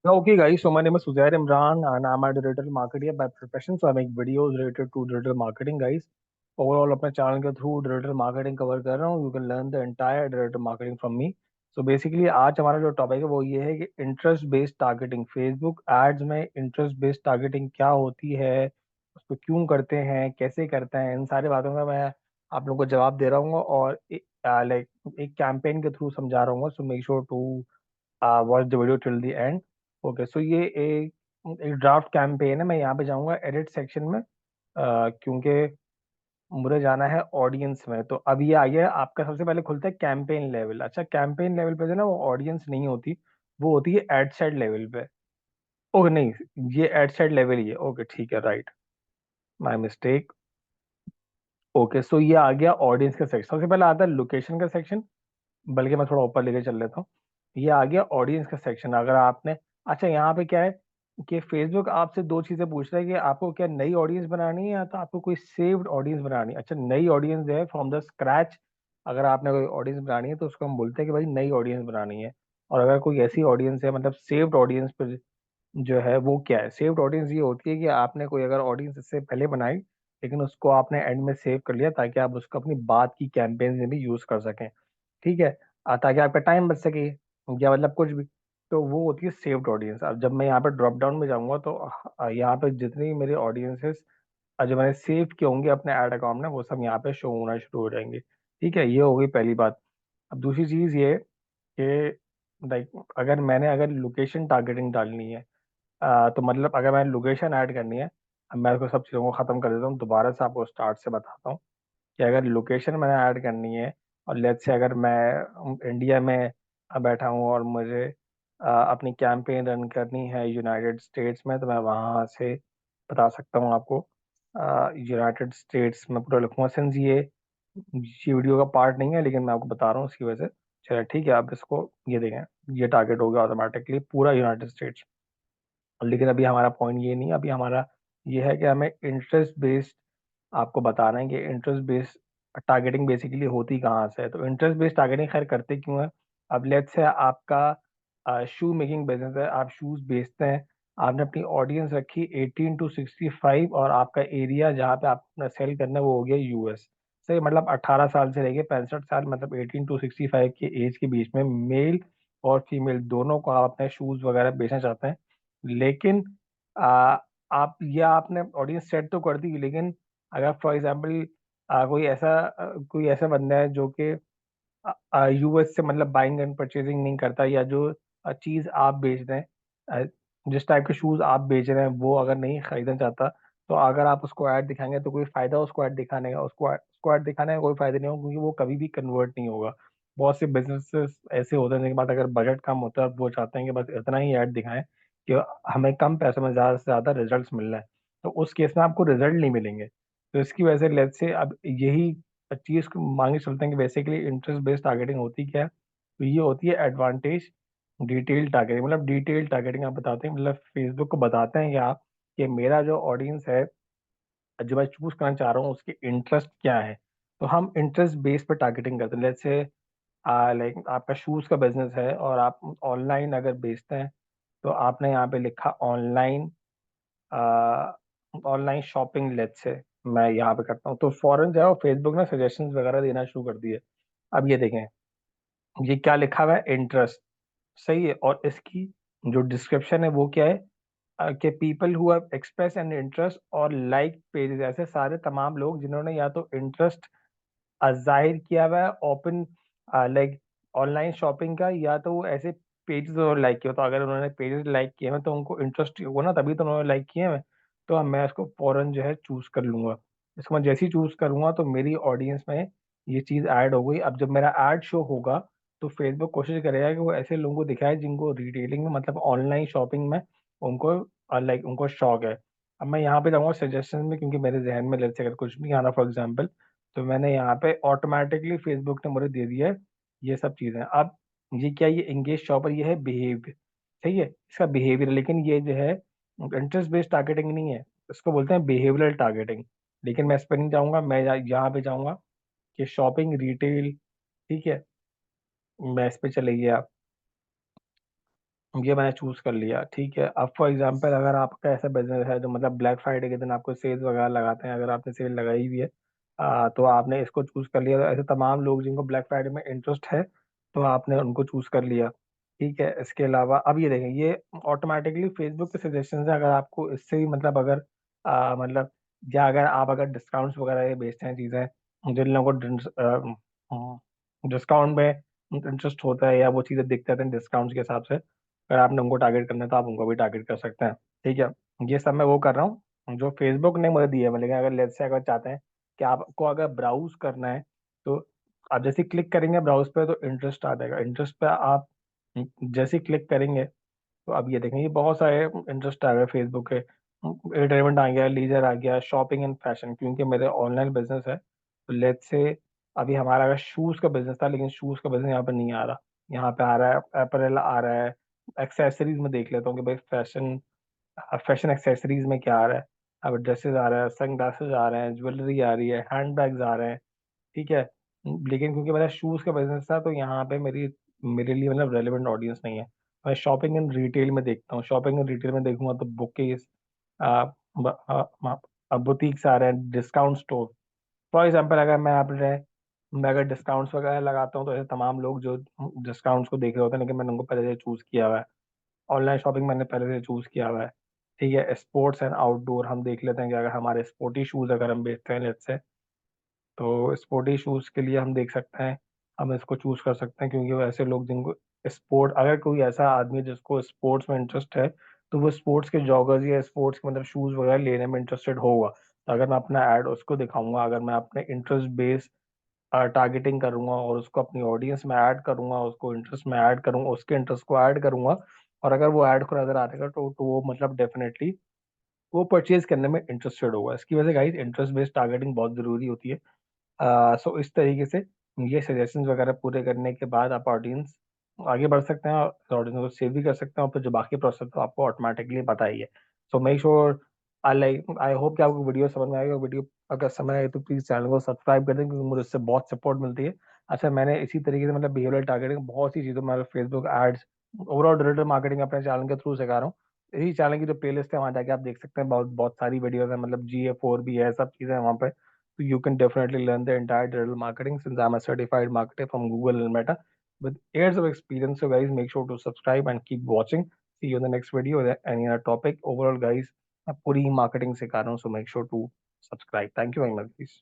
Okay, guys. So my name is Uzair Imran, and I'm a digital marketer by profession. So I make videos related to digital marketing, guys. Overall, अपने channel के through digital marketing cover कर रहा हूँ. You can learn the entire digital marketing from me. So basically आज हमारा जो topic है वो ये है कि interest based targeting. Facebook ads में इंटरेस्ट बेस्ड टारगेटिंग क्या होती है, उसको क्यों करते हैं, कैसे करते हैं, इन सारी बातों का मैं आप लोगों को जवाब दे रहा हूँ और लाइक एक कैंपेन के थ्रू समझा रहा हूँ. So make sure to watch the video till the end. Okay, so ये एक एक ड्राफ्ट कैंपेन है. मैं यहाँ पे जाऊँगा एडिट सेक्शन में, क्योंकि मुझे जाना है ऑडियंस में. तो अब ये आ गया आपका. सबसे पहले खुलता है कैंपेन लेवल. अच्छा, कैंपेन लेवल पे जो है ना वो ऑडियंस नहीं होती, वो होती है एड सेट लेवल पे. ओके, नहीं, ये एड सेट लेवल ही है. ओके, ठीक है, right, my mistake. Okay, so ये आ गया ऑडियंस का सेक्शन. सबसे पहले आता है लोकेशन का सेक्शन, बल्कि मैं थोड़ा ऊपर लेके चल लेता हूँ. ये आ गया ऑडियंस का सेक्शन. अगर आपने, अच्छा, यहाँ पे क्या है कि फेसबुक आपसे दो चीजें पूछ रहा है कि आपको क्या नई ऑडियंस बनानी है या तो आपको कोई सेव्ड ऑडियंस बनानी है. अच्छा, नई ऑडियंस जो है फ्रॉम द स्क्रैच, अगर आपने कोई ऑडियंस बनानी है तो उसको हम बोलते हैं कि भाई नई ऑडियंस बनानी है. और अगर कोई ऐसी ऑडियंस है, मतलब सेव्ड ऑडियंस पर जो है, वो क्या है? सेव्ड ऑडियंस ये होती है कि आपने कोई अगर ऑडियंस इससे पहले बनाई, लेकिन उसको आपने एंड में सेव कर लिया ताकि आप उसको अपनी बात की कैंपेन में भी यूज कर सकें. ठीक है, ताकि आपका टाइम बच सके, या मतलब कुछ भी. तो वो होती है सेव्ड ऑडियंस. अब जब मैं यहाँ पे ड्रॉप डाउन में जाऊंगा तो यहाँ पे जितनी मेरी ऑडियंसेस जो मैंने सेव किए होंगे अपने ऐड अकाउंट में, वो सब यहाँ पे शो होना शुरू हो जाएंगे. ठीक है, ये हो गई पहली बात. अब दूसरी चीज ये कि लाइक अगर लोकेशन टारगेटिंग डालनी है, तो मतलब अगर मैंने लोकेशन ऐड करनी है. अब मैं उसको सब चीज़ों को ख़त्म कर देता हूँ, दोबारा से आपको स्टार्ट से बताता हूँ कि अगर लोकेशन मैंने ऐड करनी है, और लेट्स से अगर मैं इंडिया में बैठा हूँ और मुझे अपनी कैंपेन रन करनी है यूनाइटेड स्टेट्स में, तो मैं वहाँ से बता सकता हूँ आपको. यूनाइटेड स्टेट्स में पूरा लिखूंगा, सिंस ये वीडियो का पार्ट नहीं है, लेकिन मैं आपको बता रहा हूँ उसकी वजह से. चलिए, ठीक है, आप इसको ये देखें, ये टारगेट हो गया ऑटोमेटिकली पूरा यूनाइटेड स्टेट्स. लेकिन अभी हमारा पॉइंट ये नहीं है. अभी हमारा ये है कि हमें इंटरेस्ट बेस्ड आपको बताना है कि इंटरेस्ट बेस्ड टारगेटिंग बेसिकली होती कहाँ से है. तो इंटरेस्ट बेस्ड टारगेटिंग खैर करते क्यों है? अब लेट्स से आपका शू मेकिंग बिजनेस है, आप शूज बेचते हैं. आपने अपनी ऑडियंस रखी 18 to 65, और आपका एरिया जहाँ पे आप अपना सेल करना है वो हो गया यूएस. सही, मतलब 18 साल से लेके 65 साल, मतलब 18 to 65 के एज के बीच में मेल और फीमेल दोनों को आप अपने शूज वगैरह बेचना चाहते हैं. लेकिन आ, आप, या आपने ऑडियंस सेट तो कर दी, लेकिन अगर फॉर एग्जाम्पल कोई ऐसा बंदा है जो कि यूएस से मतलब बाइंग एंड परचेजिंग नहीं करता, या जो चीज़ आप बेच रहे हैं, अ, जिस टाइप के शूज़ आप बेच रहे हैं वो अगर नहीं खरीदना चाहता, तो अगर आप उसको ऐड दिखाएंगे तो कोई फायदा उसको ऐड दिखाने का, उसको ऐड दिखाने का कोई फायदा नहीं होगा, क्योंकि वो कभी भी कन्वर्ट नहीं होगा. बहुत से बिजनेसेस ऐसे होते हैं जिनके पास अगर बजट कम होता है, वो चाहते हैं कि बस इतना ही ऐड दिखाएं कि हमें कम पैसों में ज़्यादा से ज़्यादा रिजल्ट्स मिल रहे हैं. तो उस केस में आपको रिजल्ट नहीं मिलेंगे. तो इसकी वजह से लेट्स से अब यही चीज को मांगे चलते हैं कि बेसिकली इंटरेस्ट बेस्ड टारगेटिंग होती क्या है. तो ये होती है एडवांटेज डिटेल टारगेटिंग. मतलब डिटेल टारगेटिंग आप बताते हैं, मतलब फेसबुक को बताते हैं कि आप, कि मेरा जो ऑडियंस है, जो मैं चूज करना चाह रहा हूँ, उसके इंटरेस्ट क्या है. तो हम इंटरेस्ट बेस पर टारगेटिंग करते हैं. लेट्स से लाइक आपका शूज का बिजनेस है और आप ऑनलाइन अगर बेचते हैं, तो आपने यहाँ पे लिखा online, online shopping. Let's say मैं यहाँ पे करता हूँ, तो फॉरन जो है फेसबुक ने सजेशंस वगैरह देना शुरू कर दिए. अब ये देखें, ये क्या लिखा हुआ है, इंटरेस्ट. सही है, और इसकी जो डिस्क्रिप्शन है वो क्या है, कि people who have express an interest और लाइक पेजेस. ऐसे सारे तमाम लोग जिन्होंने या तो इंटरेस्ट जाहिर किया हुआ है ओपन, लाइक ऑनलाइन शॉपिंग का, या तो वो ऐसे पेजेस और लाइक किया हो. तो अगर उन्होंने पेजेस लाइक किए हैं तो उनको इंटरेस्ट होगा ना, तभी तो उन्होंने लाइक किए हैं. तो अब मैं इसको फौरन जो है चूज कर लूंगा. इसको मैं जैसे ही चूज करूंगा तो मेरी ऑडियंस में ये चीज ऐड हो गई. अब जब मेरा ऐड शो होगा तो फेसबुक कोशिश करेगा कि वो ऐसे लोगों को दिखाए जिनको रिटेलिंग में, मतलब ऑनलाइन शॉपिंग में उनको लाइक उनको शौक है. अब मैं यहाँ पे जाऊँगा सजेशन में, क्योंकि मेरे जहन में लेट्स से अगर कुछ नहीं आ रहा फॉर एग्जाम्पल, तो मैंने यहाँ पे ऑटोमेटिकली फेसबुक ने मुझे दे दिया है ये सब चीज़ें. अब ये क्या, ये एंगेज शॉपर, ये है बिहेवियर. सही है, इसका बिहेवियर. लेकिन ये जो है इंटरेस्ट बेस्ड टारगेटिंग नहीं है, इसको बोलते हैं बिहेवियरल टारगेटिंग. लेकिन मैं इस पर नहीं जाऊँगा, मैं यहाँ पे जाऊँगा कि शॉपिंग रिटेल. ठीक है, मैं इस पे चले गया. ये मैंने चूज कर लिया, ठीक है। अब फॉर एग्जांपल अगर आपका ऐसा बिजनेस है जो मतलब ब्लैक फ्राइडे के दिन आपको सेल वगैरह लगाते हैं, अगर आपने सेल लगाई भी है तो आपने इसको चूज कर लिया, तो ऐसे तमाम लोग जिनको ब्लैक फ्राइडे में इंटरेस्ट है तो आपने उनको चूज कर लिया, ठीक है। इसके अलावा अब ये देखें, ये ऑटोमेटिकली फेसबुक के सजेशन है। अगर आपको इससे भी मतलब अगर मतलब या अगर आप अगर डिस्काउंट्स वगैरह ये बेचते हैं चीजें, जिन लोगों को डिस्काउंट में इंटरेस्ट होता है या वो चीजें दिखते हैं डिस्काउंट्स के हिसाब से, अगर आपने उनको टारगेट करना है तो आप उनको भी टारगेट कर सकते हैं, ठीक है। ये सब मैं वो कर रहा हूँ जो फेसबुक ने मुझे दिया है। लेकिन अगर लेट्स से अगर चाहते हैं कि आपको अगर ब्राउज करना है तो आप जैसे क्लिक करेंगे ब्राउज पे तो इंटरेस्ट आ जाएगा। इंटरेस्ट पे आप जैसे क्लिक करेंगे तो अब ये देखें, ये बहुत सारे इंटरेस्ट आ गए फेसबुक के। एंटरटेनमेंट आ गया, लीजर आ गया, शॉपिंग एंड फैशन, क्योंकि मेरे ऑनलाइन बिजनेस है तो लेट्स से अभी हमारा अगर शूज का बिजनेस था, लेकिन शूज का बिजनेस यहाँ पे नहीं आ रहा। यहाँ पे आ रहा है अपरेल आ रहा है। एक्सेसरीज में देख लेता हूँ कि भाई फैशन फैशन एक्सेसरीज में क्या आ रहा है। अब ड्रेसेस आ रहा है, सन ग्लासेस आ रहे हैं, ज्वेलरी आ रही है, हैंड बैग्स आ रहे हैं, ठीक है। लेकिन क्योंकि मेरा शूज का बिजनेस था तो यहाँ पे मेरे लिए मतलब रेलिवेंट ऑडियंस नहीं है। मैं शॉपिंग एंड रिटेल में देखता हूँ, शॉपिंग एंड रिटेल में देखूंगा तो बुकेस, बुटीक्स आ रहे हैं, डिस्काउंट स्टोर। फॉर एग्जाम्पल अगर मैं अगर डिस्काउंट्स वगैरह लगाता हूँ तो ऐसे तमाम लोग जो डिस्काउंट्स को देख रहे होते हैं, लेकिन मैंने उनको पहले से चूज किया हुआ है। ऑनलाइन शॉपिंग मैंने पहले से चूज किया हुआ है, ठीक है। स्पोर्ट्स एंड आउटडोर हम देख लेते हैं कि अगर हमारे स्पोर्टी शूज अगर हम बेचते हैं लेट्स से, तो स्पोर्टी शूज के लिए हम देख सकते हैं, हम इसको चूज कर सकते हैं, क्योंकि वो ऐसे लोग जिनको स्पोर्ट, अगर कोई ऐसा आदमी है जिसको स्पोर्ट्स में इंटरेस्ट है तो वो स्पोर्ट्स के जॉगर्स या स्पोर्ट्स के मतलब शूज वगैरह लेने में इंटरेस्टेड होगा। तो अगर मैं अपना ऐड उसको दिखाऊंगा, अगर मैं अपने इंटरेस्ट बेस टारगेटिंग करूंगा और उसको अपनी ऑडियंस में ऐड करूंगा, उसको इंटरेस्ट में ऐड करूंगा, उसके इंटरेस्ट को ऐड करूंगा, और अगर वो ऐड को नजर आएगा तो वो मतलब डेफिनेटली वो परचेज करने में इंटरेस्टेड होगा। इसकी वजह से गाइस इंटरेस्ट बेस्ड टारगेटिंग बहुत जरूरी होती है। सो इस तरीके से ये सजेशंस वगैरह पूरे करने के बाद आप ऑडियंस आगे बढ़ सकते हैं और ऑडियंस को सेव भी कर सकते हैं, और फिर जो बाकी प्रोसेस तो आपको ऑटोमेटिकली पता ही है। सो मेक श्योर आई होप कि आपको वीडियो समझ में आएगा। वीडियो अगर समझ आए तो प्लीज चैनल को सब्सक्राइब कर दें, क्योंकि मुझे इससे बहुत सपोर्ट मिलती है। अच्छा, मैंने इसी तरीके से मतलब बिहेवियर टारगेटिंग बहुत सी चीज़ों में Facebook ads, overall digital marketing अपने चैनल के थ्रू सिखा रहा हूँ। इसी चैनल की जो प्लेलिस्ट है वहाँ जाके आप देख सकते हैं, बहुत बहुत सारी वीडियोस है, मतलब GA4 भी है, सब चीज़ें हैं वहाँ पे। So you can definitely learn the entire digital marketing, since I'm a certified marketer from Google and Meta with years of experience. So guys, make sure to subscribe and keep watching. See you in the next video with any other topic. Overall, guys, मैं पूरी marketing सिखा रहा हूँ, so make sure to subscribe. Thank you very much, guys.